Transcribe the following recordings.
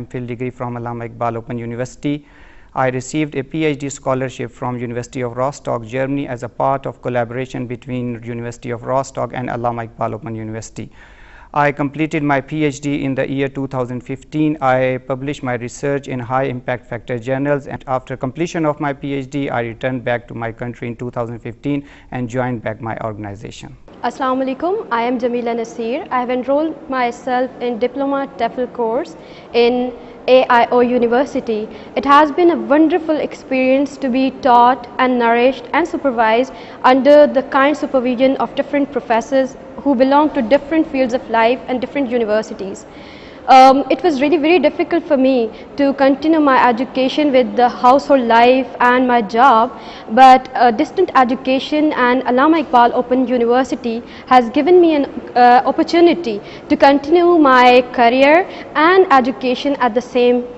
MPhil degree from Allama Iqbal Open University. I received a PhD scholarship from University of Rostock, Germany as a part of collaboration between University of Rostock and Allama Iqbal Open University. I completed my PhD in the year 2015. I published my research in high impact factor journals, and after completion of my PhD, I returned back to my country in 2015 and joined back my organization. Assalamu alaikum. I am Jamila Nasir. I have enrolled myself in Diploma TEFL course in AIO University. It has been a wonderful experience to be taught and nourished and supervised under the kind supervision of different professors who belong to different fields of life and different universities. It was really very difficult for me to continue my education with the household life and my job, but distant education and Allama Iqbal Open University has given me an opportunity to continue my career and education at the same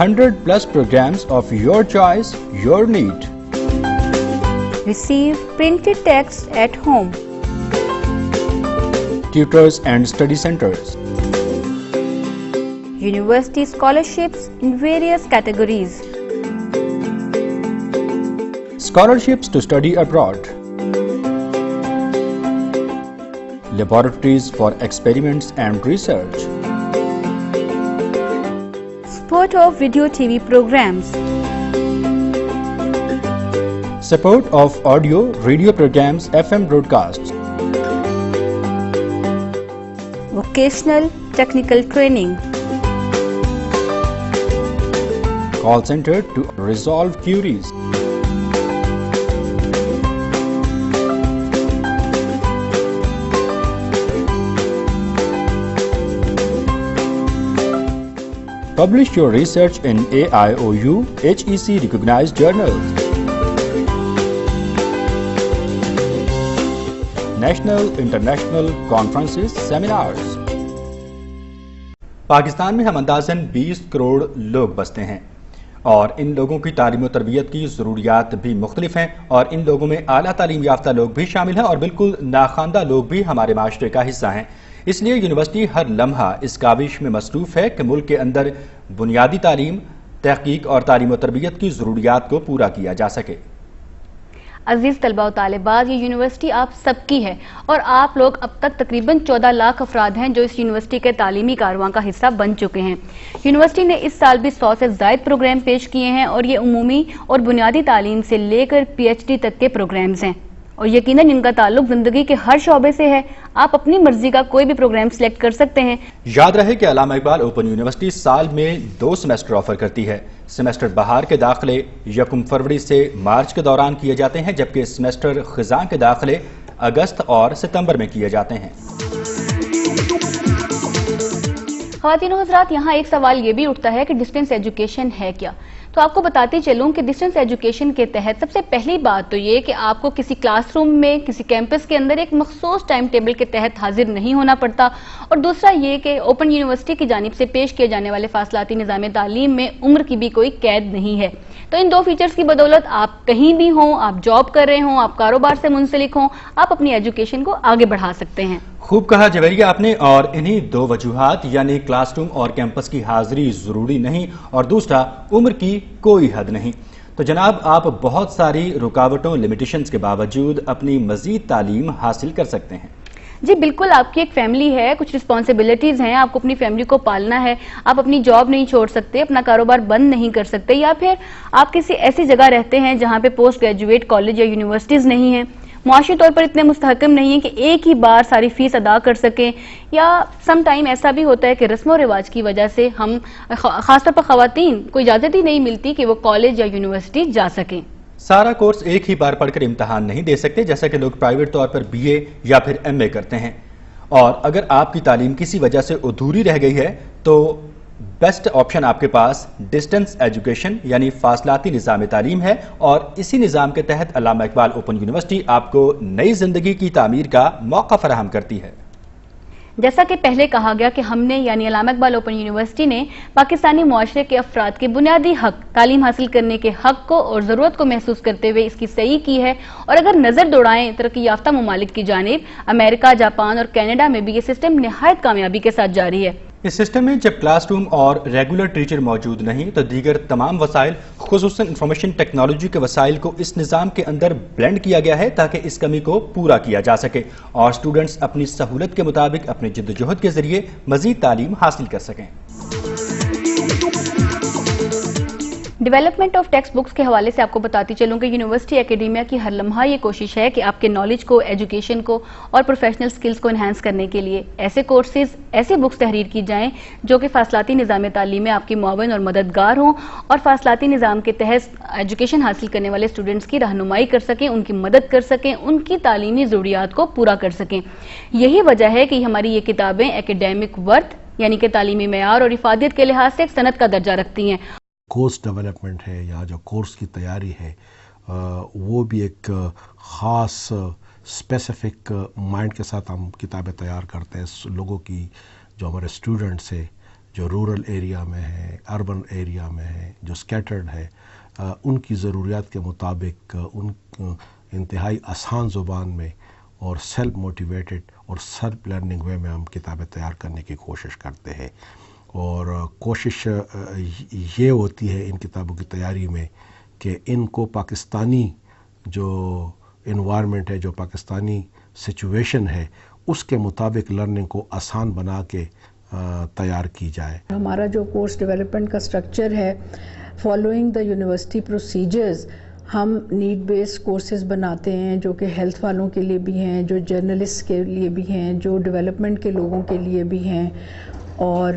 100+ programs of your choice, your need. receive printed text at home, Tutors and study centers, university scholarships in various categories, scholarships to study abroad, laboratories for experiments and research, support of video TV programs, support of audio radio programs, FM broadcasts, vocational technical training, call center to resolve queries, publish your research in AIOU HEC recognized journals, national international conferences seminars. Pakistan میں ہم اندازاً 20 کروڑ لوگ بستے ہیں اور ان لوگوں کی تعلیم و تربیت کی ضروریات بھی مختلف ہیں، اور ان لوگوں میں اعلیٰ تعلیم یافتہ لوگ بھی شامل ہیں اور بالکل ناخواندہ لوگ بھی ہمارے معاشرے کا حصہ ہیں۔ اس لیے یونیورسٹی ہر لمحہ اس کاوش میں مصروف ہے کہ ملک کے اندر بنیادی تعلیم، تحقیق اور تعلیم و تربیت کی ضروریات کو پورا کیا جا سکے۔ عزیز طلباء و طالبات، یہ یونیورسٹی آپ سب کی ہے اور آپ لوگ اب تک تقریباً 14 لاکھ افراد ہیں جو اس یونیورسٹی کے تعلیمی کارواں کا حصہ بن چکے ہیں۔ یونیورسٹی نے اس سال بھی 100 سے زائد پروگرام پیش کیے ہیں اور یہ عمومی اور بنیادی تعلیم سے لے کر PhD تک کے پروگرامز ہیں، اور یقیناً ان کا تعلق زندگی کے ہر شعبے سے ہے۔ آپ اپنی مرضی کا کوئی بھی پروگرام سلیکٹ کر سکتے ہیں۔ یاد رہے کہ علامہ اقبال اوپن یونیورسٹی سال میں 2 سیمسٹر آفر کرتی ہے۔ سیمسٹر بہار کے داخلے 1 فروری سے مارچ کے دوران کیے جاتے ہیں، جبکہ سیمسٹر خزاں کے داخلے اگست اور ستمبر میں کیے جاتے ہیں۔ خواتین و حضرات، یہاں ایک سوال یہ بھی اٹھتا ہے کہ ڈسٹینس ایجوکیشن ہے کیا؟ تو آپ کو بتاتی چلوں کہ ڈسٹینس ایجوکیشن کے تحت سب سے پہلی بات تو یہ کہ آپ کو کسی کلاس روم میں، کسی کیمپس کے اندر ایک مخصوص ٹائم ٹیبل کے تحت حاضر نہیں ہونا پڑتا، اور دوسرا یہ کہ اوپن یونیورسٹی کی جانب سے پیش کیے جانے والے فاصلاتی نظام تعلیم میں عمر کی بھی کوئی قید نہیں ہے۔ تو ان 2 فیچرز کی بدولت آپ کہیں بھی ہوں، آپ جاب کر رہے ہوں، آپ کاروبار سے منسلک ہوں، آپ اپنی ایجوکیشن کو آگے بڑھا سکتے ہیں۔ خوب کہا جویریہ آپ نے، اور انہی 2 وجوہات یعنی کلاس روم اور کیمپس کی حاضری ضروری نہیں اور دوسرا عمر کی کوئی حد نہیں، تو جناب آپ بہت ساری رکاوٹوں، لمیٹیشنز کے باوجود اپنی مزید تعلیم حاصل کر سکتے ہیں۔ جی بالکل، آپ کی ایک فیملی ہے، کچھ رسپانسبلٹیز ہیں، آپ کو اپنی فیملی کو پالنا ہے، آپ اپنی جاب نہیں چھوڑ سکتے، اپنا کاروبار بند نہیں کر سکتے، یا پھر آپ کسی ایسی جگہ رہتے ہیں جہاں پہ پوسٹ گریجویٹ کالج یا یونیورسٹیز نہیں ہیں، معاشی طور پر اتنے مستحکم نہیں ہیں کہ ایک ہی بار ساری فیس ادا کر سکیں، یا سم ٹائم ایسا بھی ہوتا ہے کہ رسم و رواج کی وجہ سے ہم خاص طور پر خواتین کو اجازت ہی نہیں ملتی کہ وہ کالج یا یونیورسٹی جا سکیں۔ سارا کورس ایک ہی بار پڑھ کر امتحان نہیں دے سکتے، جیسا کہ لوگ پرائیویٹ طور پر BA یا پھر MA کرتے ہیں، اور اگر آپ کی تعلیم کسی وجہ سے ادھوری رہ گئی ہے تو بیسٹ آپشن آپ کے پاس ڈسٹنس ایجوکیشن یعنی فاصلاتی نظام تعلیم ہے، اور اسی نظام کے تحت علامہ اقبال اوپن یونیورسٹی آپ کو نئی زندگی کی تعمیر کا موقع فراہم کرتی ہے۔ جیسا کہ پہلے کہا گیا کہ ہم نے یعنی علامہ اقبال اوپن یونیورسٹی نے پاکستانی معاشرے کے افراد کے بنیادی حق، تعلیم حاصل کرنے کے حق کو اور ضرورت کو محسوس کرتے ہوئے اس کی صحیح کی ہے، اور اگر نظر دوڑائیں ترقی یافتہ ممالک کی جانب، امریکہ، جاپان اور کینیڈا میں بھی یہ سسٹم نہایت کامیابی کے ساتھ جاری ہے۔ اس سسٹم میں جب کلاس روم اور ریگولر ٹیچر موجود نہیں تو دیگر تمام وسائل، خصوصاً انفارمیشن ٹیکنالوجی کے وسائل کو اس نظام کے اندر بلینڈ کیا گیا ہے تاکہ اس کمی کو پورا کیا جا سکے اور اسٹوڈنٹس اپنی سہولت کے مطابق اپنے جد و جہد کے ذریعے مزید تعلیم حاصل کر سکیں۔ ڈیولپمنٹ آف ٹیکسٹ بکس کے حوالے سے آپ کو بتاتی چلوں کہ یونیورسٹی اکیڈیمیا کی ہر لمحہ یہ کوشش ہے کہ آپ کے نالج کو، ایجوکیشن کو اور پروفیشنل سکلز کو انہانس کرنے کے لیے ایسے کورسز، ایسی بکس تحریر کی جائیں جو کہ فاصلاتی نظام تعلیم میں آپ کی معاون اور مددگار ہوں، اور فاصلاتی نظام کے تحت ایجوکیشن حاصل کرنے والے اسٹوڈنٹس کی رہنمائی کر سکیں، ان کی مدد کر سکیں، ان کی تعلیمی ضروریات کو پورا کر سکیں۔ یہی وجہ ہے کہ ہماری یہ کتابیں ایکیڈیمک ورتھ یعنی کہ تعلیمی معیار اور افادیت کے لحاظ سے ایک صنعت کا درجہ رکھتی ہیں۔ کورس ڈیولپمنٹ ہے یا جو کورس کی تیاری ہے وہ بھی ایک خاص اسپیسیفک مائنڈ کے ساتھ ہم کتابیں تیار کرتے ہیں لوگوں کی، جو ہمارے اسٹوڈنٹس ہیں جو رورل ایریا میں ہیں، اربن ایریا میں ہیں، جو اسکیٹرڈ ہے، ان کی ضروریات کے مطابق ان انتہائی آسان زبان میں اور سیلف موٹیویٹڈ اور سیلف لرننگ وے میں ہم کتابیں تیار کرنے کی کوشش کرتے ہیں، اور کوشش یہ ہوتی ہے ان کتابوں کی تیاری میں کہ ان کو پاکستانی جو انوائرمنٹ ہے، جو پاکستانی سچویشن ہے، اس کے مطابق لرننگ کو آسان بنا کے تیار کی جائے۔ ہمارا جو کورس ڈیولپمنٹ کا سٹرکچر ہے، فالوئنگ دا یونیورسٹی پروسیجرز، ہم نیڈ بیسڈ کورسز بناتے ہیں جو کہ ہیلتھ والوں کے لیے بھی ہیں، جو جرنلسٹ کے لیے بھی ہیں، جو ڈیولپمنٹ کے لوگوں کے لیے بھی ہیں، اور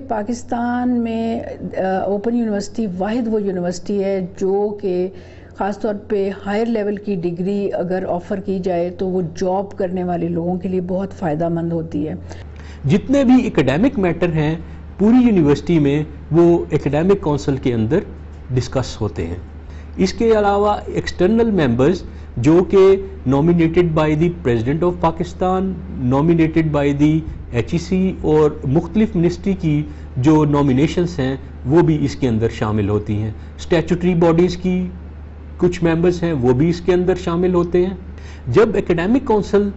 پاکستان میں اوپن یونیورسٹی واحد وہ یونیورسٹی ہے جو کہ خاص طور پہ ہائر لیول کی ڈگری اگر آفر کی جائے تو وہ جاب کرنے والے لوگوں کے لیے بہت فائدہ مند ہوتی ہے۔ جتنے بھی ایکیڈیمک میٹر ہیں پوری یونیورسٹی میں وہ ایکیڈیمک کونسل کے اندر ڈسکس ہوتے ہیں۔ اس کے علاوہ ایکسٹرنل ممبرز جو کہ nominated by the president of Pakistan, nominated by the HEC اور مختلف منسٹری کی جو نامینیشنز ہیں وہ بھی اس کے اندر شامل ہوتی ہیں. اسٹیچوٹری باڈیز کی کچھ ممبرز ہیں وہ بھی اس کے اندر شامل ہوتے ہیں. جب اکیڈیمک کونسل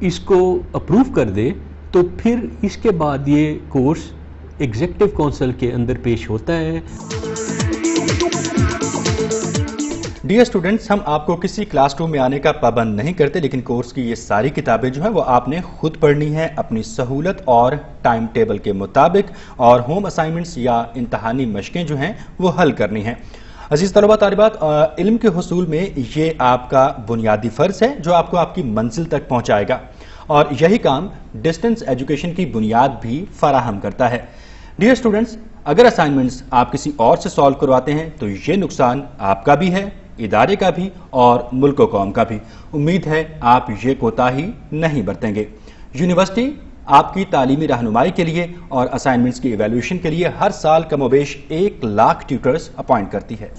اس کو اپروو کر دے تو پھر اس کے بعد یہ کورس ایگزیکٹو کونسل کے اندر پیش ہوتا ہے. ڈیئر اسٹوڈنٹس، ہم آپ کو کسی کلاس روم میں آنے کا پابند نہیں کرتے، لیکن کورس کی یہ ساری کتابیں جو ہیں وہ آپ نے خود پڑھنی ہیں اپنی سہولت اور ٹائم ٹیبل کے مطابق، اور ہوم اسائنمنٹس یا امتحانی مشقیں جو ہیں وہ حل کرنی ہیں. عزیز طلباء طالبات، علم کے حصول میں یہ آپ کا بنیادی فرض ہے جو آپ کو آپ کی منزل تک پہنچائے گا، اور یہی کام ڈسٹنس ایجوکیشن کی بنیاد بھی فراہم کرتا ہے. ڈیئر اسٹوڈنٹس، اگر اسائنمنٹس آپ کسی اور سے سالو کرواتے ہیں تو یہ نقصان آپ کا بھی ہے، ادارے کا بھی، اور ملک و قوم کا بھی. امید ہے آپ یہ کوتاہی نہیں برتیں گے. یونیورسٹی آپ کی تعلیمی رہنمائی کے لیے اور اسائنمنٹس کی ایویلویشن کے لیے ہر سال کم و بیش 1 لاکھ ٹیوٹرز اپوائنٹ کرتی ہے.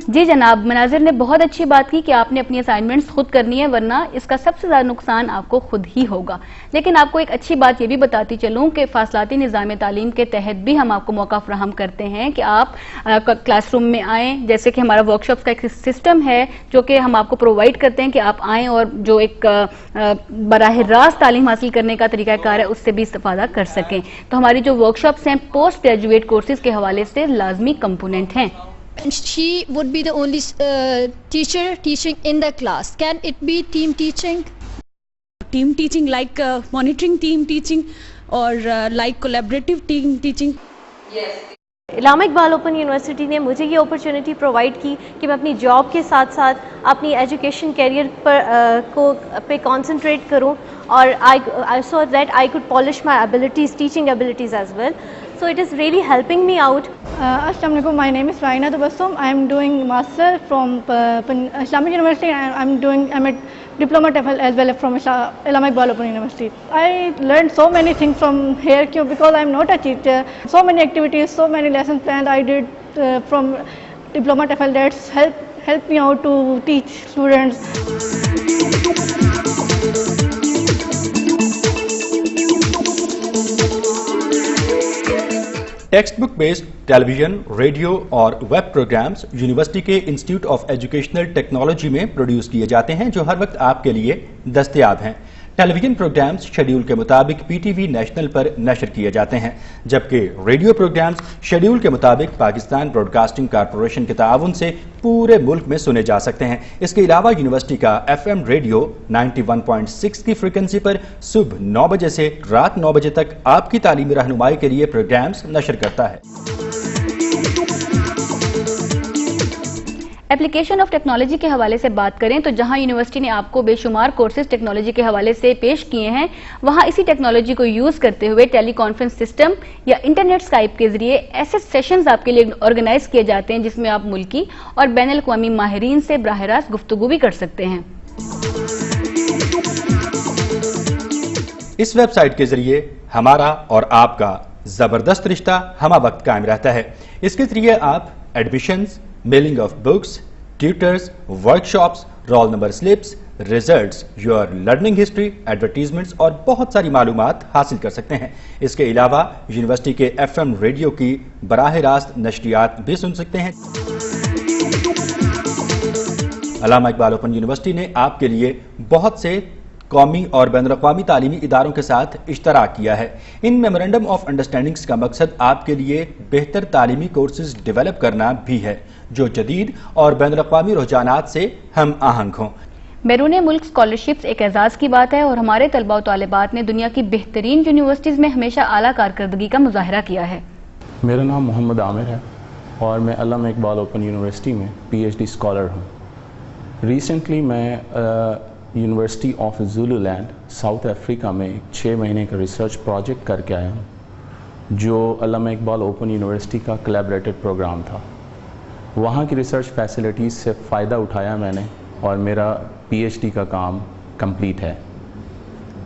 جی جناب، مناظر نے بہت اچھی بات کی کہ آپ نے اپنی اسائنمنٹس خود کرنی ہے، ورنہ اس کا سب سے زیادہ نقصان آپ کو خود ہی ہوگا. لیکن آپ کو ایک اچھی بات یہ بھی بتاتی چلوں کہ فاصلاتی نظام تعلیم کے تحت بھی ہم آپ کو موقع فراہم کرتے ہیں کہ آپ کلاس روم میں آئیں. جیسے کہ ہمارا ورکشاپس کا ایک سسٹم ہے جو کہ ہم آپ کو پرووائڈ کرتے ہیں کہ آپ آئیں اور جو ایک براہ راست تعلیم حاصل کرنے کا طریقہ کار ہے اس سے بھی استفادہ کر سکیں. تو ہماری جو ورکشاپس ہیں پوسٹ گریجویٹ کورسز کے حوالے سے لازمی کمپوننٹ ہیں. And she would be the only teacher teaching in the class. Can it be team teaching? Team teaching like monitoring team teaching or like collaborative team teaching? Yes. Allama Iqbal open university نے مجھے یہ opportunity provide کی کہ میں اپنی job کے ساتھ ساتھ اپنی ایجوکیشن کیریئر پہ کانسنٹریٹ کروں، اور I saw that I could polish my abilities, teaching abilities as well. So it is really helping me out. Assalamu alaikum. My name is Raina Tabassum. I am doing master from Islamic University, and I'm at diploma TEFL as well from Allama Iqbal Open University. I learned so many things from here because I'm not a teacher. So many activities, so many lessons planned I did from diploma TEFL that's helped me out to teach students. Textbook based television, radio اور web programmes university کے institute of educational technology میں produce کیے جاتے ہیں جو ہر وقت آپ کے لیے دستیاب ہیں. ٹیلی ویژن پروگرامز شیڈیول کے مطابق PTV نیشنل پر نشر کیے جاتے ہیں، جبکہ ریڈیو پروگرامز شیڈیول کے مطابق پاکستان براڈ کاسٹنگ کارپوریشن کے تعاون سے پورے ملک میں سنے جا سکتے ہیں. اس کے علاوہ یونیورسٹی کا FM ریڈیو 91.6 کی فریکوینسی پر صبح 9 بجے سے رات 9 بجے تک آپ کی تعلیمی رہنمائی کے لیے پروگرامز نشر کرتا ہے. اپلیکیشن آف ٹیکنالوجی کے حوالے سے بات کریں تو جہاں یونیورسٹی نے آپ کو بے شمار کورسز ٹیکنالوجی کے حوالے سے پیش کیے ہیں، وہاں اسی ٹیکنالوجی کو یوز کرتے ہوئے ٹیلی کانفرنس سسٹم یا انٹرنیٹ اسکائپ کے ذریعے ایسے سیشنز آپ کے لیے آرگنائز کیے جاتے ہیں جس میں آپ ملکی اور بین الاقوامی ماہرین سے براہ راست گفتگو بھی کر سکتے ہیں. اس ویب سائٹ کے ذریعے ہمارا اور آپ کا زبردست رشتہ ہمہ وقت قائم رہتا ہے. اس کے ذریعے آپ admissions, mailing of books, tutors, workshops, roll number slips, results, your learning history, advertisements اور بہت ساری معلومات حاصل کر سکتے ہیں. اس کے علاوہ یونیورسٹی کے FM ریڈیو کی براہ راست نشریات بھی سن سکتے ہیں. علامہ اقبال اوپن یونیورسٹی نے آپ کے لیے بہت سے قومی اور بین الاقوامی تعلیمی اداروں کے ساتھ اشتراک کیا ہے. ان میمورنڈم آف انڈرسٹینڈنگز کا مقصد آپ کے لیے بہتر تعلیمی کورسز ڈیولپ کرنا بھی ہے جو جدید اور بین الاقوامی رجحانات سے ہم آہنگ ہوں. بیرون ملک اسکالرشپس ایک اعزاز کی بات ہے اور ہمارے طلباء و طالبات نے دنیا کی بہترین یونیورسٹیز میں ہمیشہ اعلیٰ کارکردگی کا مظاہرہ کیا ہے. میرا نام محمد عامر ہے اور میں علامہ اقبال اوپن یونیورسٹی میں PhD اسکالر ہوں. ریسنٹلی میں university of Zululand South Africa میں ایک 6 مہینے کا ریسرچ پروجیکٹ کر کے آیا ہوں جو علامہ اقبال اوپن یونیورسٹی کا کولیبریٹڈ پروگرام تھا. وہاں کی ریسرچ فیسلٹیز سے فائدہ اٹھایا میں نے اور میرا PhD کا کام کمپلیٹ ہے.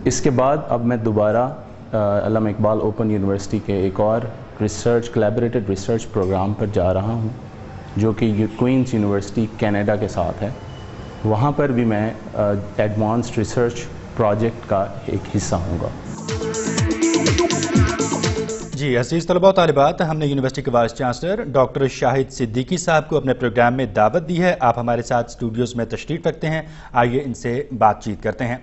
اس کے بعد اب میں دوبارہ علامہ اقبال اوپن یونیورسٹی کے ایک اور کولیبریٹڈ ریسرچ پروگرام پر جا رہا ہوں جو کہ کوئنس یونیورسٹی کینیڈا کے ساتھ ہے. وہاں پر بھی میں ایڈوانسڈ ریسرچ پروجیکٹ کا ایک حصہ ہوں گا. جی عزیز طلباء و طالبات، ہم نے یونیورسٹی کے وائس چانسلر ڈاکٹر شاہد صدیقی صاحب کو اپنے پروگرام میں دعوت دی ہے. آپ ہمارے ساتھ اسٹوڈیوز میں تشریف رکھتے ہیں. آئیے ان سے بات چیت کرتے ہیں.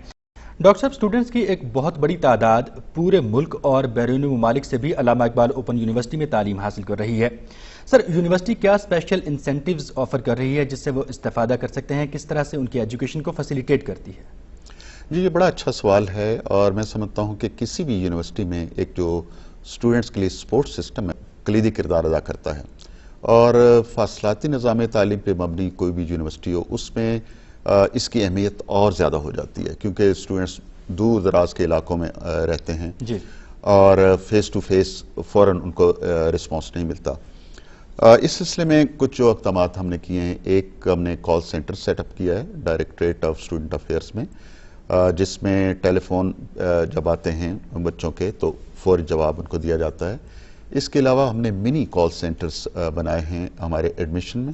ڈاکٹر صاحب، اسٹوڈنٹس کی ایک بہت بڑی تعداد پورے ملک اور بیرون ممالک سے بھی علامہ اقبال اوپن یونیورسٹی میں تعلیم حاصل کر رہی ہے. سر، یونیورسٹی کیا اسپیشل انسینٹیوز آفر کر رہی ہے جس سے وہ استفادہ کر سکتے ہیں؟ کس طرح سے ان کی ایجوکیشن کو فیسیلیٹیٹ کرتی ہے؟ جی، یہ بڑا اچھا سوال ہے، اور میں سمجھتا ہوں کہ کسی بھی یونیورسٹی میں ایک جو اسٹوڈنٹس کے لیے سپورٹ سسٹم ہے کلیدی کردار ادا کرتا ہے. اور فاصلاتی نظام تعلیم پہ مبنی کوئی بھی یونیورسٹی ہو، اس میں اس کی اہمیت اور زیادہ ہو جاتی ہے، کیونکہ اسٹوڈنٹس دور دراز کے علاقوں میں رہتے ہیں جی، اور فیس ٹو فیس فوراً ان کو رسپانس نہیں ملتا. اس سلسلے میں کچھ جو اقدامات ہم نے کیے ہیں، ایک ہم نے کال سینٹر سیٹ اپ کیا ہے ڈائریکٹریٹ آف اسٹوڈنٹ افیئرس میں، جس میں ٹیلی فون جب آتے ہیں بچوں کے تو فوری جواب ان کو دیا جاتا ہے. اس کے علاوہ ہم نے منی کال سینٹرز بنائے ہیں ہمارے ایڈمیشن میں،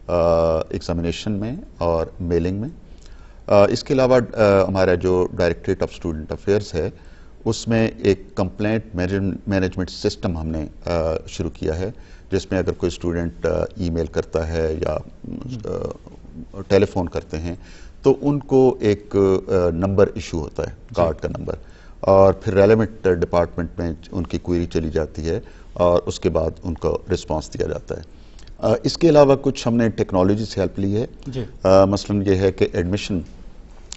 ایگزامینیشن میں اور میلنگ میں. اس کے علاوہ ہمارا جو ڈائریکٹریٹ آف اسٹوڈنٹ افیئرس ہے، اس میں ایک کمپلینٹ مینجمنٹ سسٹم ہم نے شروع کیا ہے، جس میں اگر کوئی اسٹوڈنٹ ای میل کرتا ہے یا ٹیلی فون کرتے ہیں تو ان کو ایک نمبر ایشو ہوتا ہے، کارڈ کا نمبر، اور پھر ریلیونٹ ڈپارٹمنٹ میں ان کی کوئری چلی جاتی ہے اور اس کے بعد ان کو رسپانس دیا جاتا ہے. اس کے علاوہ کچھ ہم نے ٹیکنالوجی سے ہیلپ لی ہے. مثلاً یہ ہے کہ ایڈمیشن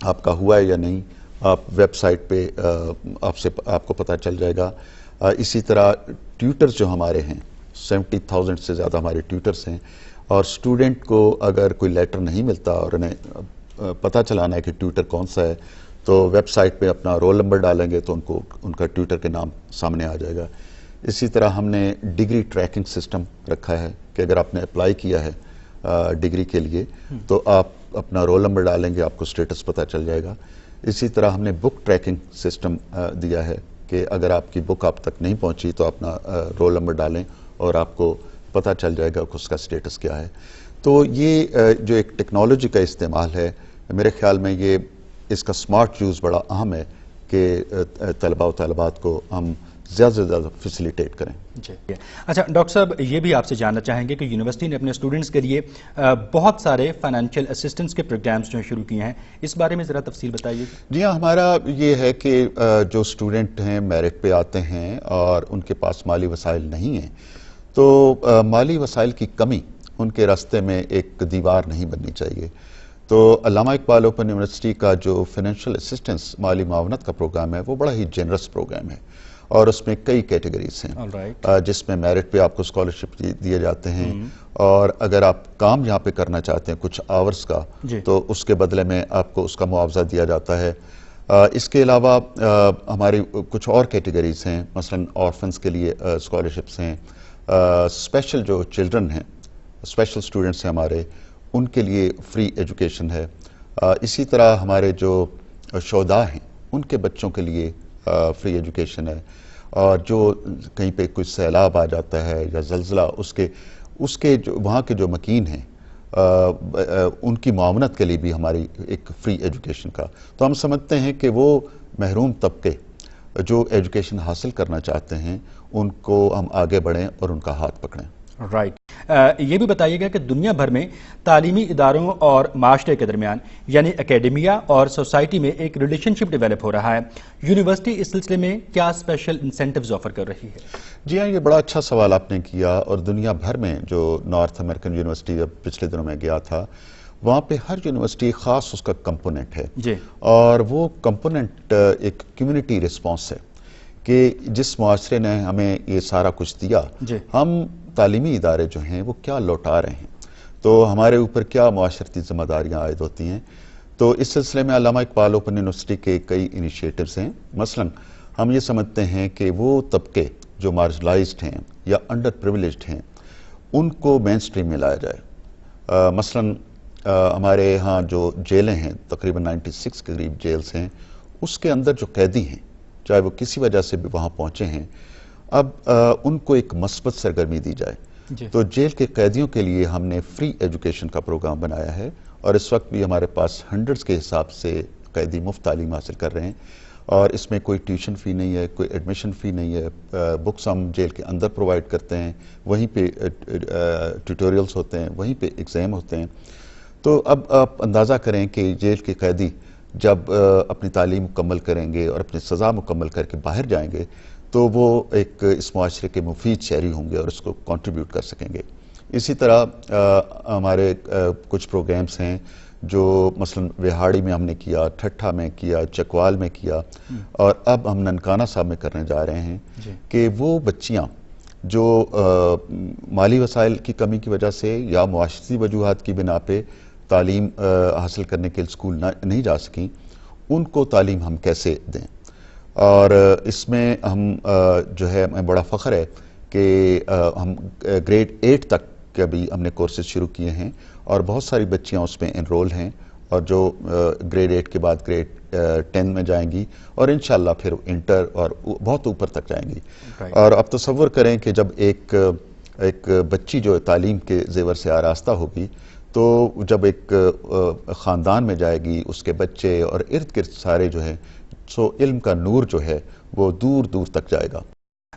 آپ کا ہوا ہے یا نہیں، آپ ویب سائٹ پہ آپ کو پتہ چل جائے گا. اسی طرح ٹیوٹرز جو ہمارے ہیں، 70,000 سے زیادہ ہمارے ٹیوٹرز ہیں، اور اسٹوڈنٹ کو اگر کوئی لیٹر نہیں ملتا اور انہیں پتہ چلانا ہے کہ ٹیوٹر کون سا ہے، تو ویب سائٹ پہ اپنا رول نمبر ڈالیں گے تو ان کا ٹیوٹر کے نام سامنے آ جائے گا. اسی طرح ہم نے ڈگری ٹریکنگ سسٹم رکھا ہے کہ اگر آپ نے اپلائی کیا ہے ڈگری کے لیے تو آپ اپنا رول نمبر ڈالیں گے، آپ کو سٹیٹس پتہ چل جائے گا. اسی طرح ہم نے بک ٹریکنگ سسٹم دیا ہے کہ اگر آپ کی بک آپ تک نہیں پہنچی تو اپنا رول نمبر ڈالیں اور آپ کو پتہ چل جائے گا کہ اس کا سٹیٹس کیا ہے. تو یہ جو ایک ٹیکنالوجی کا استعمال ہے، میرے خیال میں یہ اس کا سمارٹ یوز بڑا اہم ہے کہ طلباء و طالبات کو ہم زیادہ سے زیادہ فیسیلیٹیٹ کریں. جی، اچھا ڈاکٹر صاحب، یہ بھی آپ سے جاننا چاہیں گے کہ یونیورسٹی نے اپنے اسٹوڈنٹس کے لیے بہت سارے فائنینشیل اسسٹنس کے پروگرامز جو شروع کیے ہیں، اس بارے میں ذرا تفصیل بتائیے. جی ہاں، ہمارا یہ ہے کہ جو اسٹوڈنٹ ہیں میرٹ پہ آتے ہیں اور ان کے پاس مالی وسائل نہیں ہیں، تو مالی وسائل کی کمی ان کے راستے میں ایک دیوار نہیں بننی چاہیے. تو علامہ اقبال اوپن یونیورسٹی کا جو فائنینشیل اسسٹنس مالی معاونت کا پروگرام ہے، وہ بڑا ہی جنرس پروگرام ہے، اور اس میں کئی کیٹیگریز ہیں، جس میں میرٹ پہ آپ کو اسکالرشپ دیے جاتے ہیں، اور اگر آپ کام یہاں پہ کرنا چاہتے ہیں کچھ آورز کا تو اس کے بدلے میں آپ کو اس کا معاوضہ دیا جاتا ہے. اس کے علاوہ ہماری کچھ اور کیٹیگریز ہیں، مثلاً آرفنز کے لیے اسکالرشپس ہیں، اسپیشل جو چلڈرن ہیں، اسپیشل اسٹوڈنٹس ہیں ہمارے، ان کے لیے فری ایجوکیشن ہے. اسی طرح ہمارے جو شہداء ہیں ان کے بچوں کے لیے فری ایجوکیشن ہے، اور جو کہیں پہ کوئی سیلاب آ جاتا ہے یا زلزلہ، اس کے جو وہاں کے جو مکین ہیں ان کی معاونت کے لیے بھی ہماری ایک فری ایجوکیشن کا. تو ہم سمجھتے ہیں کہ وہ محروم طبقے جو ایجوکیشن حاصل کرنا چاہتے ہیں ان کو ہم آگے بڑھیں اور ان کا ہاتھ پکڑیں. رائٹ. یہ بھی بتائیے گا کہ دنیا بھر میں تعلیمی اداروں اور معاشرے کے درمیان یعنی اکیڈمیا اور سوسائٹی میں ایک ریلیشن شپ ڈیولپ ہو رہا ہے، یونیورسٹی اس سلسلے میں کیا اسپیشل انسینٹیوز آفر کر رہی ہے؟ جی ہاں، یہ بڑا اچھا سوال آپ نے کیا. اور دنیا بھر میں جو نارتھ امریکن یونیورسٹی جب پچھلے دنوں میں گیا تھا، وہاں پہ ہر یونیورسٹی خاص اس کا کمپوننٹ ہے، اور وہ کمپوننٹ ایک کمیونٹی رسپانس ہے کہ جس معاشرے نے ہمیں یہ سارا کچھ دیا، ہم تعلیمی ادارے جو ہیں وہ کیا لوٹا رہے ہیں، تو ہمارے اوپر کیا معاشرتی ذمہ داریاں عائد ہوتی ہیں. تو اس سلسلے میں علامہ اقبال اوپن یونیورسٹی کے کئی انیشیٹوز ہیں. مثلاً ہم یہ سمجھتے ہیں کہ وہ طبقے جو مارجنلائزڈ ہیں یا انڈر پریویلیجڈ ہیں ان کو مین سٹریم میں لایا جائے. مثلاً ہمارے ہاں جو جیلیں ہیں، تقریباً 96 کے قریب جیلز ہیں، اس کے اندر جو قیدی ہیں، چاہے وہ کسی وجہ سے بھی وہاں پہنچے ہیں، اب ان کو ایک مثبت سرگرمی دی جائے. تو جیل کے قیدیوں کے لیے ہم نے فری ایجوکیشن کا پروگرام بنایا ہے، اور اس وقت بھی ہمارے پاس ہنڈریڈز کے حساب سے قیدی مفت تعلیم حاصل کر رہے ہیں، اور اس میں کوئی ٹیوشن فی نہیں ہے، کوئی ایڈمیشن فی نہیں ہے. بکس ہم جیل کے اندر پرووائڈ کرتے ہیں، وہیں پہ ٹیوٹوریلز ہوتے ہیں، وہیں پہ ایگزام ہوتے ہیں. تو اب آپ اندازہ کریں کہ جیل کے قیدی جب اپنی تعلیم مکمل کریں گے اور اپنی سزا مکمل کر کے باہر جائیں گے تو وہ ایک اس معاشرے کے مفید شہری ہوں گے اور اس کو کنٹریبیوٹ کر سکیں گے. اسی طرح ہمارے کچھ پروگرامز ہیں جو مثلا وہاڑی میں ہم نے کیا، ٹھٹھا میں کیا، چکوال میں کیا، اور اب ہم ننکانہ صاحب میں کرنے جا رہے ہیں کہ وہ بچیاں جو مالی وسائل کی کمی کی وجہ سے یا معاشرتی وجوہات کی بنا پہ تعلیم حاصل کرنے کے لیے اسکول نہیں جا سکیں، ان کو تعلیم ہم کیسے دیں. اور اس میں ہم جو ہے ہمیں بڑا فخر ہے کہ ہم گریڈ 8 تک کے بھی ہم نے کورسز شروع کیے ہیں، اور بہت ساری بچیاں اس میں انرول ہیں، اور جو گریڈ 8 کے بعد گریڈ 10 میں جائیں گی، اور انشاءاللہ پھر انٹر اور بہت اوپر تک جائیں گی. اور اب تصور کریں کہ جب ایک بچی جو تعلیم کے زیور سے آراستہ ہوگی تو جب ایک خاندان میں جائے گی، اس کے بچے اور ارد گرد سارے جو ہیں، سو علم کا نور جو ہے وہ دور دور تک جائے گا.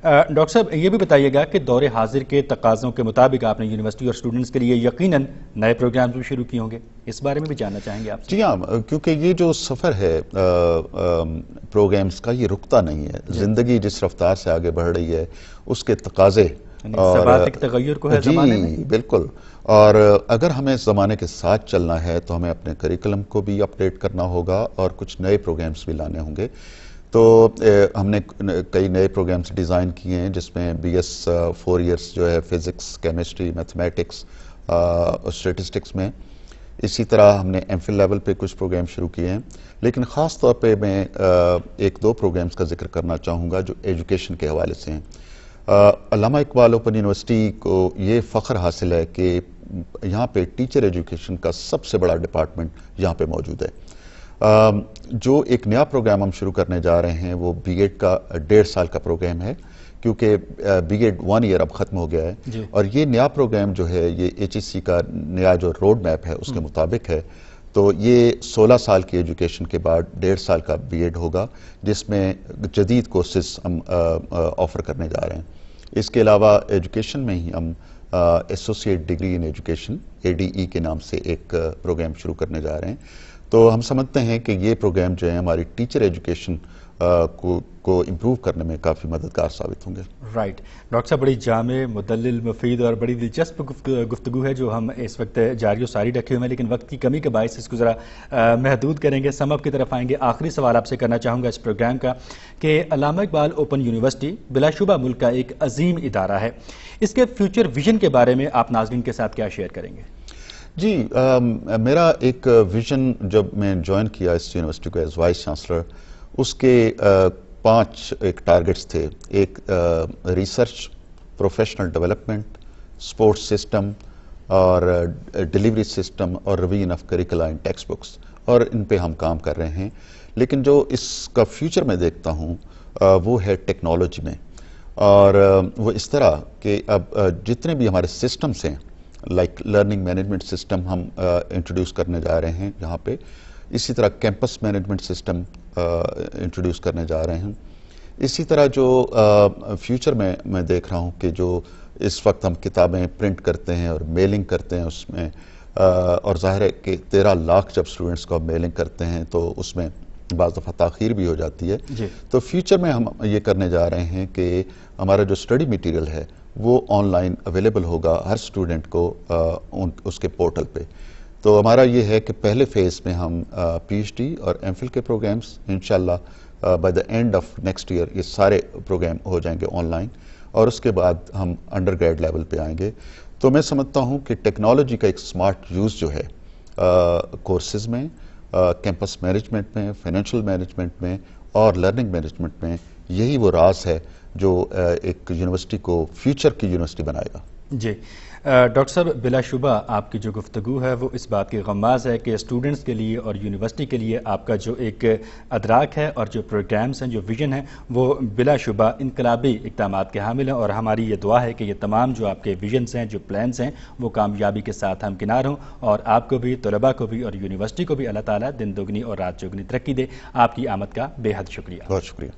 ڈاکٹر صاحب یہ بھی بتائیے گا کہ دور حاضر کے تقاضوں کے مطابق آپ نے یونیورسٹی اور اسٹوڈنٹس کے لیے یقیناً نئے پروگرامز بھی شروع کیے ہوں گے، اس بارے میں بھی جاننا چاہیں گے آپ؟ جی ہاں، کیونکہ یہ جو سفر ہے پروگرامز کا یہ رکتا نہیں ہے. زندگی جس رفتار سے آگے بڑھ رہی ہے اس کے تقاضے اور تغیر کو ہے زمانے میں. جی بالکل، اور اگر ہمیں زمانے کے ساتھ چلنا ہے تو ہمیں اپنے کریکلم کو بھی اپڈیٹ کرنا ہوگا اور کچھ نئے پروگرامز بھی لانے ہوں گے. تو ہم نے کئی نئے پروگرامز ڈیزائن کیے ہیں جس میں BS 4 ایئرس جو ہے فزکس، کیمسٹری، میتھمیٹکس، اسٹیٹسٹکس میں. اسی طرح ہم نے M.Phil لیول پہ کچھ پروگرام شروع کیے ہیں، لیکن خاص طور پہ میں ایک دو پروگرامز کا ذکر کرنا چاہوں گا جو ایجوکیشن کے حوالے سے ہیں. علامہ اقبال اوپن یونیورسٹی کو یہ فخر حاصل ہے کہ یہاں پہ ٹیچر ایجوکیشن کا سب سے بڑا ڈپارٹمنٹ یہاں پہ موجود ہے. جو ایک نیا پروگرام ہم شروع کرنے جا رہے ہیں وہ B.Ed کا 1.5 سال کا پروگرام ہے، کیونکہ B.Ed 1 ایئر اب ختم ہو گیا ہے. اور یہ نیا پروگرام جو ہے یہ HEC کا نیا جو روڈ میپ ہے اس کے مطابق ہے. تو یہ 16 سال کی ایجوکیشن کے بعد 1.5 سال کا B.Ed ہوگا، جس میں جدید کورسز ہم آفر کرنے جا رہے ہیں. اس کے علاوہ ایجوکیشن میں ہی ہم associate degree in education ADE کے نام سے ایک پروگرام شروع کرنے جا رہے ہیں. تو ہم سمجھتے ہیں کہ یہ پروگرام جو ہے ہماری ٹیچر ایجوکیشن کو امپروو کرنے میں کافی مددگار ثابت ہوں گے. رائٹ ڈاکٹر صاحب، بڑی جامع، مدلل، مفید اور بڑی دلچسپ گفتگو ہے جو ہم اس وقت جاری و ساری رکھے ہوئے ہیں، لیکن وقت کی کمی کے باعث اس کو ذرا محدود کریں گے. سم اپ کی طرف آئیں گے. آخری سوال آپ سے کرنا چاہوں گا اس پروگرام کا کہ علامہ اقبال اوپن یونیورسٹی بلا شبہ ملک کا ایک عظیم ادارہ ہے، اس کے فیوچر ویژن کے بارے میں آپ ناظرین کے ساتھ کیا شیئر کریں گے؟ جی میرا ایک ویژن جب میں جوائن کیا اس یونیورسٹی کو ایز وائس چانسلر، اس کے 5 ایک ٹارگٹس تھے. ایک research, professional development, sports system اور ڈیلیوری سسٹم اور revision of curricula and text books, اور ان پہ ہم کام کر رہے ہیں. لیکن جو اس کا فیوچر میں دیکھتا ہوں وہ ہے ٹیکنالوجی میں، اور وہ اس طرح کہ اب جتنے بھی ہمارے سسٹمز ہیں لائک لرننگ مینجمنٹ سسٹم ہم انٹروڈیوس کرنے جا رہے ہیں یہاں پہ. اسی طرح کیمپس مینجمنٹ سسٹم انٹروڈیوس کرنے جا رہے ہیں. اسی طرح جو فیوچر میں دیکھ رہا ہوں کہ جو اس وقت ہم کتابیں پرنٹ کرتے ہیں اور میلنگ کرتے ہیں اس میں، اور ظاہر ہے کہ 13 لاکھ جب اسٹوڈنٹس کو ہم میلنگ کرتے ہیں تو اس میں بعض دفعہ تاخیر بھی ہو جاتی ہے. تو فیوچر میں ہم یہ کرنے جا رہے ہیں کہ ہمارا جو اسٹڈی میٹیریل ہے وہ آن لائن اویلیبل ہوگا ہر اسٹوڈنٹ کو اس کے پورٹل پہ. تو ہمارا یہ ہے کہ پہلے فیز میں ہم PhD اور M.Phil کے پروگرامز انشاءاللہ by the end of next year یہ سارے پروگرام ہو جائیں گے آن لائن، اور اس کے بعد ہم انڈر گریڈ لیول پہ آئیں گے. تو میں سمجھتا ہوں کہ ٹیکنالوجی کا ایک سمارٹ یوز جو ہے کورسز میں، کیمپس مینجمنٹ میں، فائنینشیل مینجمنٹ میں اور لرننگ مینجمنٹ میں، یہی وہ راز ہے جو ایک یونیورسٹی کو فیوچر کی یونیورسٹی بنائے گا. جی ڈاکٹر صاحب، بلا شبہ آپ کی جو گفتگو ہے وہ اس بات کی غماز ہے کہ اسٹوڈنٹس کے لیے اور یونیورسٹی کے لیے آپ کا جو ایک ادراک ہے اور جو پروگرامز ہیں، جو ویژن ہے، وہ بلا شبہ انقلابی اقدامات کے حامل ہیں، اور ہماری یہ دعا ہے کہ یہ تمام جو آپ کے ویژنز ہیں، جو پلانز ہیں، وہ کامیابی کے ساتھ ہمکنار ہوں، اور آپ کو بھی، طلباء کو بھی اور یونیورسٹی کو بھی اللہ تعالیٰ دن دگنی اور رات چوگنی ترقی دے۔ آپ کی آمد کا بے حد شکریہ۔ بہت شکریہ۔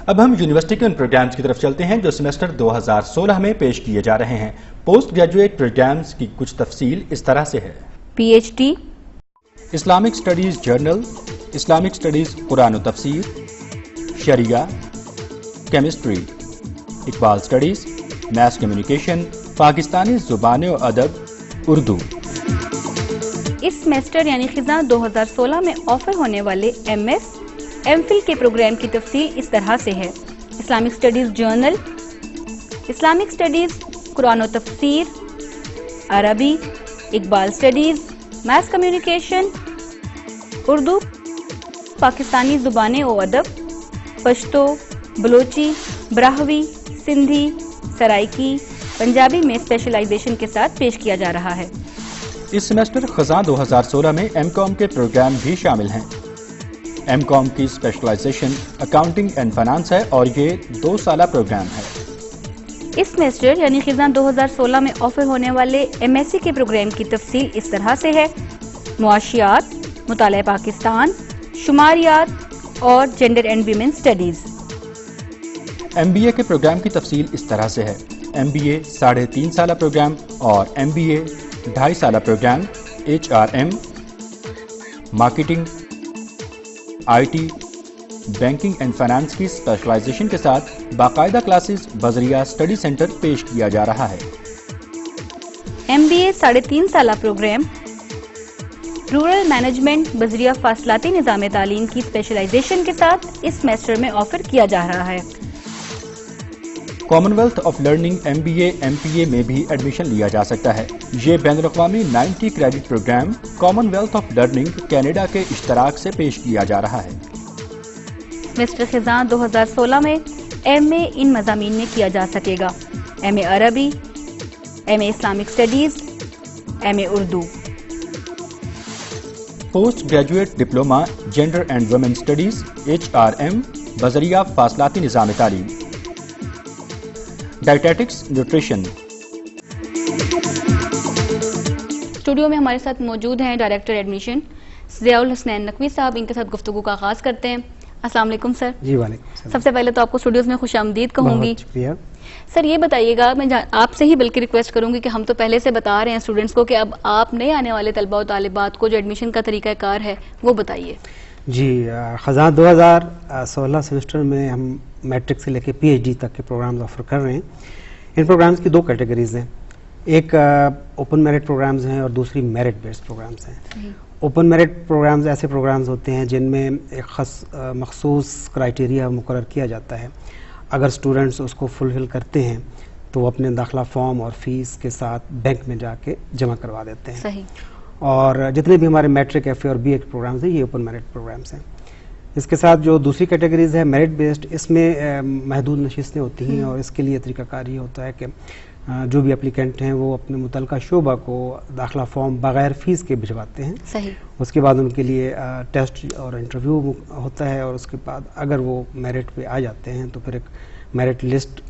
اب ہم یونیورسٹی کے ان پروگرامز کی طرف چلتے ہیں جو سیمسٹر 2016 میں پیش کیے جا رہے ہیں۔ پوسٹ گریجویٹ پروگرامز کی کچھ تفصیل اس طرح سے ہے: P H D, Islamic studies general, Islamic studies قرآن و تفسیر، شریعہ، chemistry, Iqbal studies, mass communication, Pakistani زبانیں و ادب، اردو۔ اس سیمسٹر یعنی خزاں 2016 میں آفر ہونے والے ایم ایس ایم فل کے پروگرام کی تفصیل اس طرح سے ہے: Islamic studies general, Islamic studies قرآن و تفسیر، عربی، Iqbal studies, mass communication, Urdu, Pakistani زبانیں و ادب، پشتو، بلوچی، براہوی، سندھی، سرائکی، پنجابی میں اسپیشلائزیشن کے ساتھ پیش کیا جا رہا ہے۔ اس سیمسٹر خزاں 2016 میں ایم کام کے پروگرام بھی شامل ہیں۔ ایم کام کی اسپیشلائزیشن اکاؤنٹنگ اینڈ فائنانس ہے اور یہ 2 سالہ پروگرام ہے۔ اس سیمسٹر یعنی خزاں 2016 میں آفر ہونے والے ایم ایس سی کے پروگرام کی تفصیل اس طرح سے ہے: معاشیات، مطالعہ پاکستان، شماریات اور gender and women studies. M B A کے پروگرام کی تفصیل اس طرح سے ہے: ایم بی اے 3.5 سالہ پروگرام اور ایم بی اے 2.5 سالہ programme, H R M, marketing, I T, banking and finance کی اسپیشلائزیشن کے ساتھ باقاعدہ کلاسز بذریعہ اسٹڈی سینٹر پیش کیا جا رہا ہے۔ ایم بی اے 3.5 سالہ پروگرام رورل مینجمنٹ بذریعہ فاصلاتی نظام تعلیم کی اسپیشلائزیشن کے ساتھ اس سیمسٹر میں آفر کیا جا رہا ہے۔ Commonwealth of Learning M B A M P A میں بھی ایڈمیشن لیا جا سکتا ہے۔ یہ بین الاقوامی 90 credit programme Commonwealth of learning Canada کے اشتراک سے پیش کیا جا رہا ہے۔ سیمسٹر خزاں 2016 میں ایم اے ان مضامین میں کیا جا سکے گا: ایم اے عربی، M A Islamic studies, M A Urdu. Post graduate diploma gender and women studies, H R M, بذریعہ فاصلاتی نظام تعلیم۔ Dietetics nutrition. اسٹوڈیو میں ہمارے ساتھ موجود ہیں ڈائریکٹر ایڈمیشن ضیاء الحسنین نقوی صاحب۔ ان کے ساتھ گفتگو کا آغاز کرتے ہیں۔ السلام علیکم سر۔ جی وعلیکم السلام۔ سب سے پہلے تو آپ کو اسٹوڈیوز میں خوش آمدید کہوں گی۔ بہت شکریہ سر، یہ بتائیے گا، میں آپ سے ہی بلکہ ریکویسٹ کروں گی کہ ہم تو پہلے سے بتا رہے ہیں اسٹوڈنٹس کو کہ اب آپ نئے آنے والے طلباء و طالبات کو جو ایڈمیشن کا طریقہ کار ہے وہ بتائیے۔ جی، خزاں 2016 سیمسٹر میں ہم میٹرک سے لے کے پی ایچ ڈی تک کے پروگرامز آفر کر رہے ہیں۔ ان پروگرامز کی 2 کیٹیگریز ہیں، ایک اوپن میرٹ پروگرامز ہیں اور دوسری میرٹ بیسڈ پروگرامز ہیں۔ اوپن میرٹ پروگرامز ایسے پروگرامز ہوتے ہیں جن میں ایک مخصوص کرائٹیریا مقرر کیا جاتا ہے، اگر اسٹوڈنٹس اس کو فلفل کرتے ہیں تو وہ اپنے داخلہ فارم اور فیس کے ساتھ بینک میں جا کے جمع کروا دیتے ہیں۔ صحیح۔ اور جتنے بھی ہمارے میٹرک، ایف اے اور بی اے کے پروگرامز ہیں یہ اوپن میرٹ پروگرامز ہیں۔ اس کے ساتھ جو دوسری کیٹیگریز ہے میرٹ بیسڈ، اس میں محدود نشستیں ہوتی ہیں اور اس کے لیے طریقہ کار یہ ہوتا ہے کہ جو بھی اپلیکینٹ ہیں وہ اپنے متعلقہ شعبہ کو داخلہ فارم بغیر فیس کے بھجواتے ہیں۔ صحیح۔ اس کے بعد ان کے لیے ٹیسٹ اور انٹرویو ہوتا ہے، اور اس کے بعد اگر وہ میرٹ پہ آ جاتے ہیں تو پھر ایک میرٹ لسٹ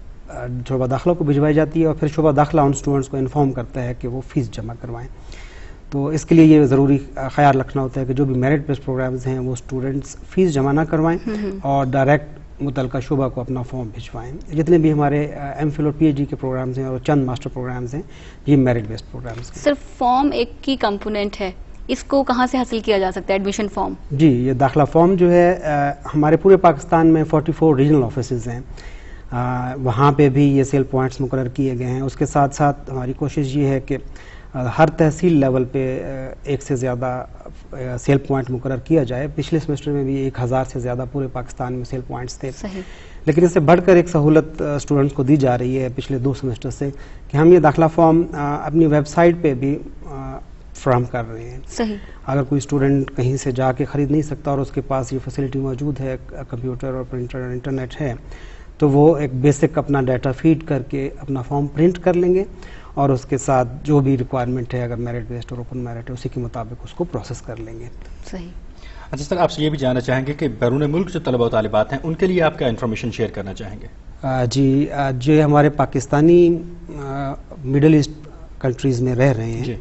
شعبہ داخلہ کو بھجوائی جاتی ہے، اور پھر شعبہ داخلہ ان اسٹوڈنٹس کو انفارم کرتا ہے کہ وہ فیس جمع کروائیں۔ تو اس کے لیے یہ ضروری خیال رکھنا ہوتا ہے کہ جو بھی میرٹ بیسڈ پروگرامز ہیں وہ اسٹوڈنٹس فیس جمع نہ کروائیں اور ڈائریکٹ متعلقہ شعبہ کو اپنا فارم بھجوائیں۔ جتنے بھی ہمارے ایم فل اور پی ایچ ڈی کے پروگرامز ہیں اور چند ماسٹر پروگرامز ہیں یہ میرٹ بیسڈ پروگرامز ہیں۔ صرف فارم ایک کی کمپوننٹ ہے، اس کو کہاں سے حاصل کیا جا سکتا ہے ایڈمیشن فارم؟ جی، یہ داخلہ فارم جو ہے ہمارے پورے پاکستان میں 44 ریجنل آفیسز ہیں، وہاں پہ بھی یہ سیل پوائنٹس مقرر کیے گئے ہیں۔ اس کے ساتھ ساتھ ہماری کوشش یہ ہے کہ ہر تحصیل لیول پہ 1 سے زیادہ سیل پوائنٹ مقرر کیا جائے۔ پچھلے سیمسٹر میں بھی 1000 سے زیادہ پورے پاکستان میں سیل پوائنٹس تھے۔ صحیح۔ لیکن اس سے بڑھ کر ایک سہولت اسٹوڈنٹس کو دی جا رہی ہے پچھلے 2 سیمسٹر سے کہ ہم یہ داخلہ فارم اپنی ویب سائٹ پہ بھی فراہم کر رہے ہیں. صحیح. اگر کوئی اسٹوڈنٹ کہیں سے جا کے خرید نہیں سکتا اور اس کے پاس یہ فیسلٹی موجود ہے, کمپیوٹر اور پرنٹر اور انٹرنیٹ ہے, تو وہ ایک بیسک اپنا ڈیٹا فیڈ کر کے اپنا فارم پرنٹ کر لیں گے اور اس کے ساتھ جو بھی ریکوائرمنٹ ہے, اگر میرٹ بیسڈ اور اوپن میرٹ ہے, اسی کے مطابق اس کو پروسیس کر لیں گے. صحیح. اچھا سر, آپ سے یہ بھی جاننا چاہیں گے کہ بیرون ملک جو طلبہ و طالبات ہیں ان کے لیے آپ کیا انفارمیشن شیئر کرنا چاہیں گے؟ جی, جو ہمارے پاکستانی مڈل ایسٹ کنٹریز میں رہ رہے ہیں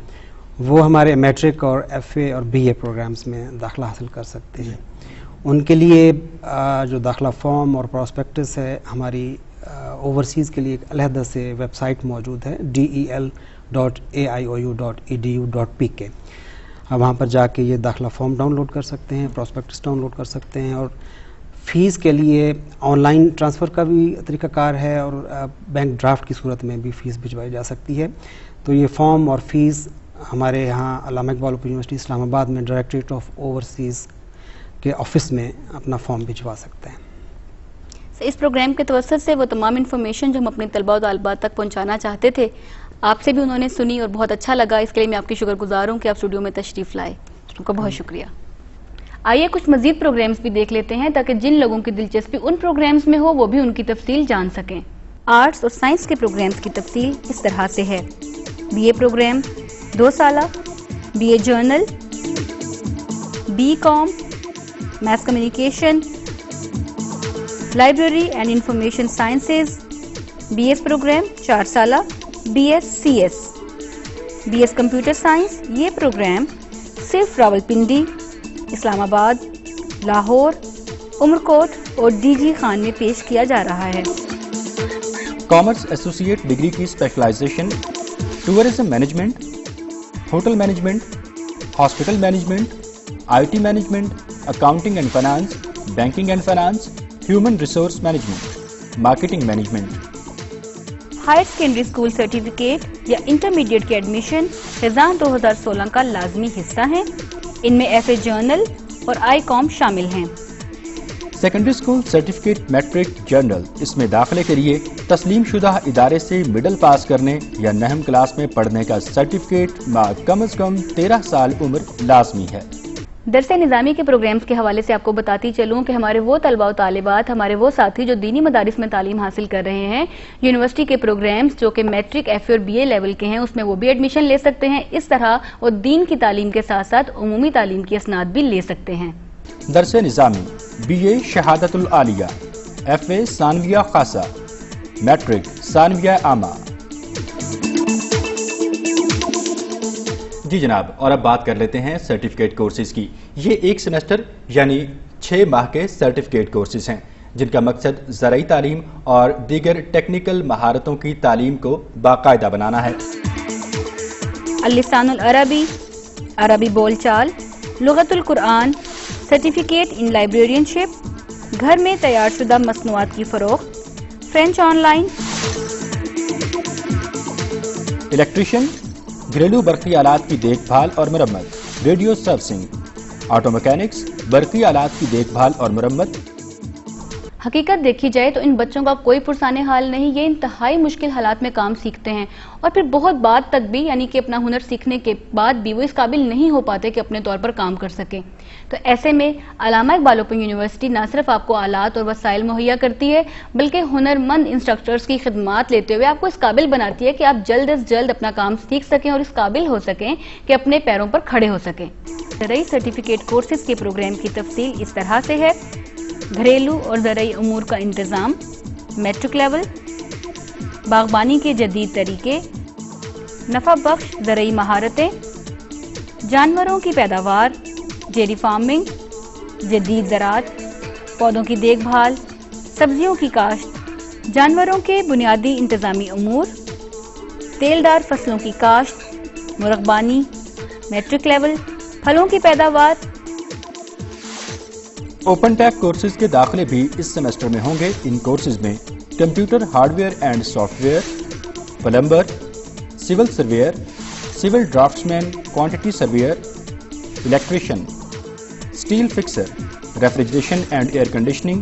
وہ ہمارے میٹرک اور ایف اے اور بی اے پروگرامز میں داخلہ حاصل کر سکتے ہیں. ان کے لیے جو داخلہ فارم اور پراسپیکٹس ہے ہماری اوورسیز کے لیے ایک علیحدہ سے ویب سائٹ موجود ہے del.aiou.edu.pk. وہاں پر جا کے یہ داخلہ فارم ڈاؤن لوڈ کر سکتے ہیں, پراسپیکٹس ڈاؤن لوڈ کر سکتے ہیں, اور فیس کے لیے آن لائن ٹرانسفر کا بھی طریقہ کار ہے اور بینک ڈرافٹ کی صورت میں بھی فیس بھجوائی جا سکتی ہے. تو یہ فارم اور فیس ہمارے یہاں علامہ اقبال اوپن یونیورسٹی اسلام آباد میں ڈائریکٹریٹ آف اوورسیز کے آفس میں اپنا فارم بھجوا سکتے ہیں. اس پروگرام کے توسط سے وہ تمام انفارمیشن جو ہم اپنے طلباء و طالبات تک پہنچانا چاہتے تھے آپ سے بھی انہوں نے سنی اور بہت اچھا لگا. اس کے لیے میں آپ کی شکر گزار ہوں کہ آپ اسٹوڈیو میں تشریف لائے. آپ کا بہت شکریہ. آئیے کچھ مزید پروگرامز بھی دیکھ لیتے ہیں تاکہ جن لوگوں کی دلچسپی ان پروگرامز میں ہو وہ بھی ان کی تفصیل جان سکیں. آرٹس اور سائنس کے پروگرامز کی تفصیل اس طرح سے ہے: بی اے پروگرام 2 سالہ, B A journal, B com, mass communication, library and information sciences. B S programme 4 سالہ, B S C S, B S computer science. یہ پروگرام صرف راولپنڈی, اسلام آباد, لاہور, عمرکوٹ اور ڈی جی خان میں پیش کیا جا رہا ہے. کامرس ایسوسیٹ ڈگری کی specialisation tourism management, hotel management, hospital management, I T management, accounting and finance, banking and finance, human resource management, marketing management. Higher secondary school certificate یا انٹرمیڈیٹ کے admission خزاں 2016 کا لازمی حصہ ہیں. ان میں ایف اے جرنل اور آئی کام شامل ہیں. Secondary school certificate matric general, اس میں داخلے کے لیے تسلیم شدہ ادارے سے مڈل پاس کرنے یا نہم کلاس میں پڑھنے کا سرٹیفکیٹ کم از کم 13 سال عمر لازمی ہے. درس نظامی کے پروگرامز کے حوالے سے آپ کو بتاتی چلوں کہ ہمارے وہ طلباء و طالبات, ہمارے وہ ساتھی جو دینی مدارس میں تعلیم حاصل کر رہے ہیں, یونیورسٹی کے پروگرامز جو کہ میٹرک, ایف اے اور بی اے لیول کے ہیں اس میں وہ بھی ایڈمیشن لے سکتے ہیں. اس طرح وہ دین کی تعلیم کے ساتھ ساتھ عمومی تعلیم کی اسناد بھی لے سکتے ہیں. درس نظامی بی اے شہادت العالیہ, ایف اے ثانویہ خاصہ, میٹرک ثانویہ عامہ. جی جناب, اور اب بات کر لیتے ہیں سرٹیفکیٹ کورسز کی. یہ 1 سیمسٹر یعنی 6 ماہ کے سرٹیفکیٹ کورسز ہیں جن کا مقصد زرعی تعلیم اور دیگر ٹیکنیکل مہارتوں کی تعلیم کو باقاعدہ بنانا ہے. اللسان العربی, عربی بول چال, لغت القرآن, سرٹیفکیٹ ان لائبریرین شپ, گھر میں تیار شدہ مصنوعات کی فروخت, فرینچ آن لائن, الیکٹریشین, گھریلو برقی آلات کی دیکھ بھال اور مرمت, ریڈیو سروسنگ, آٹو میکینکس, برقی آلات کی دیکھ بھال اور مرمت. حقیقت دیکھی جائے تو ان بچوں کا کوئی پرسان حال نہیں. یہ انتہائی مشکل حالات میں کام سیکھتے ہیں اور پھر بہت بعد تک بھی, یعنی کہ اپنا ہنر سیکھنے کے بعد بھی وہ اس قابل نہیں ہو پاتے کہ اپنے طور پر کام کر سکیں. تو ایسے میں علامہ اقبال اوپن یونیورسٹی نہ صرف آپ کو آلات اور وسائل مہیا کرتی ہے بلکہ ہنرمند انسٹرکٹرز کی خدمات لیتے ہوئے آپ کو اس قابل بناتی ہے کہ آپ جلد از جلد اپنا کام سیکھ سکیں اور اس قابل ہو سکیں کہ اپنے پیروں پر کھڑے ہو سکیں. زرعی سرٹیفکیٹ کورسز کے پروگرام کی تفصیل اس طرح سے ہے: گھریلو اور زرعی امور کا انتظام, میٹرک لیول, باغبانی کے جدید طریقے, نفع بخش زرعی مہارتیں, جانوروں کی پیداوار, ڈیری فارمنگ, جدید زراعت, پودوں کی دیکھ بھال, سبزیوں کی کاشت, جانوروں کے بنیادی انتظامی امور, تیلدار فصلوں کی کاشت, مرغبانی, میٹرک لیول, پھلوں کی پیداوار. اوپن ٹیک کورسز کے داخلے بھی اس سیمسٹر میں ہوں گے. ان کورسز میں computer hardware and software, plumber, civil surveyor, civil draughtsman, quantity surveyor, electrician, steel fixer, refrigeration and air conditioning,